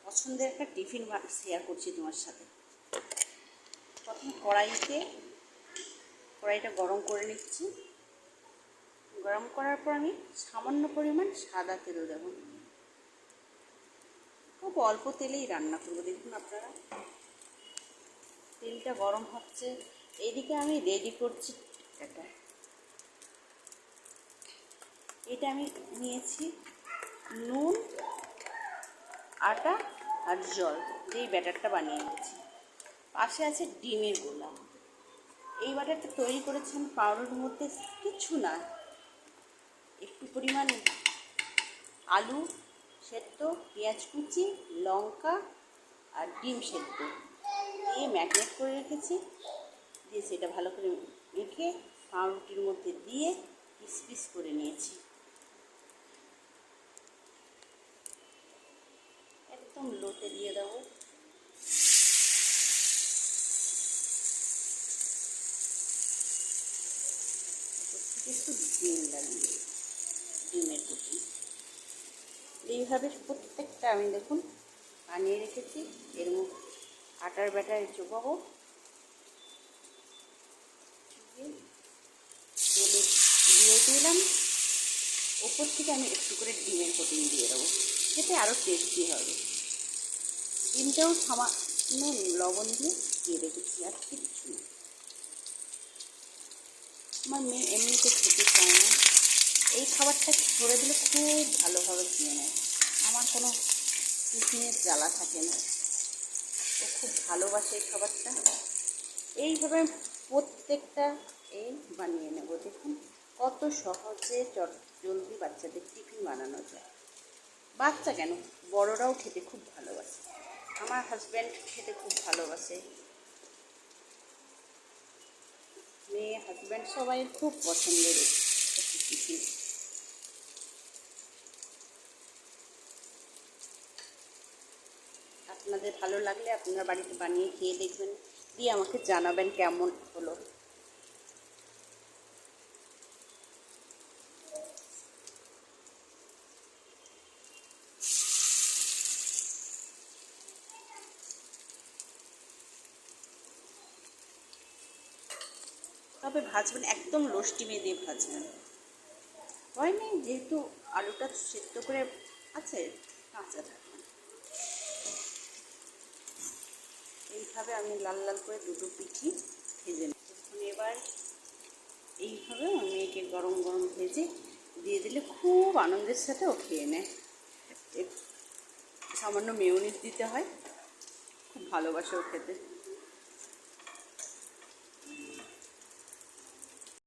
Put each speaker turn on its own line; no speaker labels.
পছন্দের একটা tiffin share করছি তোমার সাথে। প্রথমে কড়াইটা গরম করে নিচ্ছি। গরম করার পর আমি সামান্য পরিমাণ সাদা তেল দেব। খুব অল্প তেলেই রান্না করবো। দেখুন আপনারা, তেলটা গরম হচ্ছে। এইদিকে আমি রেডি করছি এটা আমি নিয়েছি নুন, আটা আর জল দিয়ে ব্যাটারটা বানিয়ে নিয়েছি। পাশে আছে ডিমের গোলা। এই ব্যাটারটা তৈরি করেছেন পাউরুটির মধ্যে কিছু না, একটু পরিমাণ আলু সেদ্ধ, পেঁয়াজ কুচি, লঙ্কা আর ডিম সেদ্ধ দিয়ে ম্যারিনেট করে রেখেছি। দিয়ে সেটা ভালো করে মেখে পাউরুটির মধ্যে দিয়ে পিস পিস করে নিয়েছি। একদম লোতে দিয়ে দেবো। একটু ডিম লাগিয়ে ডিমের কুচি। এইভাবে প্রত্যেকটা আমি দেখুন বানিয়ে রেখেছি। এর মধ্যে আটার ব্যাটারে চোপাবো, তেলে দিয়ে দিলাম। ওপর থেকে আমি একটু করে ডিমের কোটিং দিয়ে দেবো, খেতে আরও টেস্টি হবে। ডিমটাও সামান্য লবণ দিয়ে রেখেছি, আর কিচ্ছু না। আমার মেয়ে এমনিতে খেতে চায় না, এই খাবারটা করে দিলে খুব ভালোভাবে খেয়ে নেয়। আমার কোনো টিফিনের জ্বালা থাকে না, ও খুব ভালোবাসে এই খাবারটা। এইভাবে প্রত্যেকটা এই বানিয়ে নেব। দেখুন কত সহজে জলদি বাচ্চাদের টিফিন বানানো যায়। বাচ্চা কেন, বড়রাও খেতে খুব ভালোবাসে। আমার হাজব্যান্ড খেতে খুব ভালোবাসে, মেয়ে হাজব্যান্ড সবাই খুব পছন্দের একটি টিফিন। আপনাদের ভালো লাগলে আপনারা বাড়িতে বানিয়ে খেয়ে দেখবেন, দিয়ে আমাকে জানাবেন কেমন হলো। তবে ভাজবেন একদম লো স্টিমে দিয়ে ভাজবেন। হয়নি যেহেতু আলুটা সেদ্ধ করে আছে, কাঁচা থাকবে। এইভাবে আমি লাল লাল করে দুটো পিঠি ভেজে নেব। এবার এইভাবে মেয়েকে গরম গরম ভেজে দিয়ে দিলে খুব আনন্দের সাথে ও খেয়ে নেয়। সামান্য মেয়োনিজ দিতে হয়, খুব ভালোবাসে ও খেতে।